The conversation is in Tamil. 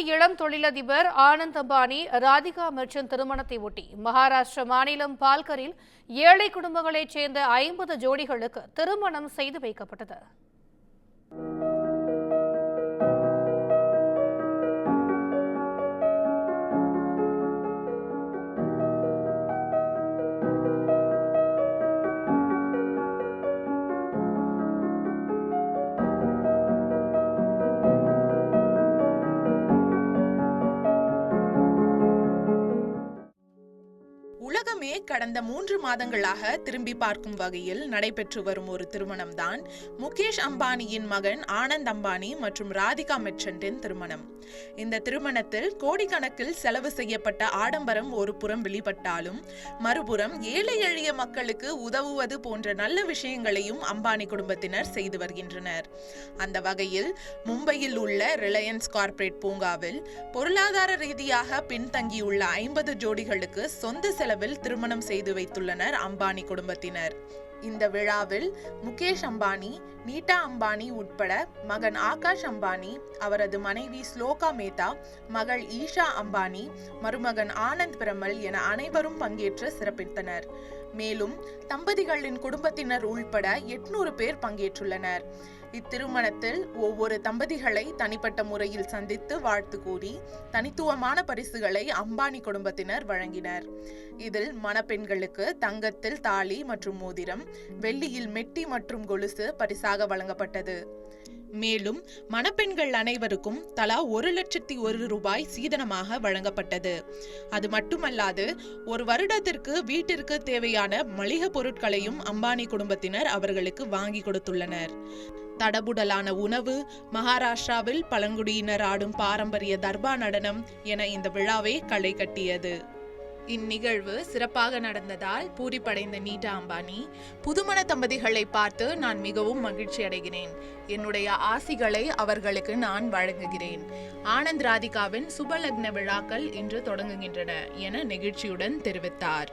இளம் தொழிலதிபர் ஆனந்த் அம்பானி ராதிகா மெர்ச்சன்ட் திருமணத்தை ஒட்டி மகாராஷ்டிர மாநிலம் பால்கரில் ஏழை குடும்பங்களைச் சேர்ந்த 50 ஜோடிகளுக்கு திருமணம் செய்து வைக்கப்பட்டது. உலகமே கடந்த 3 மாதங்களாக திரும்பி பார்க்கும் வகையில் நடைபெற்று வரும் ஒரு திருமணம் தான் முகேஷ் அம்பானியின் மகன் ஆனந்த் அம்பானி மற்றும் ராதிகா மெர்ச்சன்ட்டின் திருமணம். இந்த திருமணத்தில் கோடிக்கணக்கில் செலவு செய்யப்பட்ட ஆடம்பரம் ஒரு புறம் வெளிப்பட்டாலும் மறுபுறம் ஏழை எளிய மக்களுக்கு உதவுவது போன்ற நல்ல விஷயங்களையும் அம்பானி குடும்பத்தினர் செய்து வருகின்றனர். அந்த வகையில் மும்பையில் உள்ள ரிலையன்ஸ் கார்ப்பரேட் பூங்காவில் பொருளாதார ரீதியாக பின்தங்கியுள்ள 50 ஜோடிகளுக்கு சொந்த செலவில் திருமணம் செய்து வைத்துள்ளனர் அம்பானி குடும்பத்தினர். இந்த விழாவில் முகேஷ் அம்பானி, நீட்டா அம்பானி உட்பட மகன் ஆகாஷ் அம்பானி, அவரது மனைவி ஸ்லோகா மேத்தா, மகள் ஈஷா அம்பானி, மருமகன் ஆனந்த் பிரமல் என அனைவரும் பங்கேற்று சிறப்பித்தனர். மேலும் தம்பதிகளின் குடும்பத்தினர் உள்பட 800 பேர் பங்கேற்றுள்ளனர். இத்திருமணத்தில் ஒவ்வொரு தம்பதிகளை தனிப்பட்ட முறையில் சந்தித்து வாழ்த்து கூறி தனித்துவமான பரிசுகளை அம்பானி குடும்பத்தினர் வழங்கினர். இதில் மணப்பெண்களுக்கு தங்கத்தில் தாலி மற்றும் மோதிரம், வெள்ளியில் மெட்டி மற்றும் கொலுசு பரிசாக வழங்கப்பட்டது. மேலும் மணப்பெண்கள் அனைவருக்கும் தலா 1,01,000 ரூபாய் சீதனமாக வழங்கப்பட்டது. அது மட்டுமல்லாது ஒரு வருடத்திற்கு வீட்டிற்கு தேவையான மளிகை பொருட்களையும் அம்பானி குடும்பத்தினர் அவர்களுக்கு வாங்கி கொடுத்துள்ளனர். தடபுடலான உணவு, மகாராஷ்டிராவில் பழங்குடியினர் ஆடும் பாரம்பரிய தர்பா நடனம் என இந்த விழாவே களை கட்டியது. இந்நிகழ்வு சிறப்பாக நடந்ததால் பூரிப்படைந்த நீட்டா அம்பானி, புதுமண தம்பதிகளை பார்த்து நான் மிகவும் மகிழ்ச்சி அடைகிறேன். என்னுடைய ஆசிகளை அவர்களுக்கு நான் வழங்குகிறேன். ஆனந்த் ராதிகாவின் சுபலக்ன விழாக்கள் இன்று தொடங்குகின்றன என நெகிழ்ச்சியுடன் தெரிவித்தார்.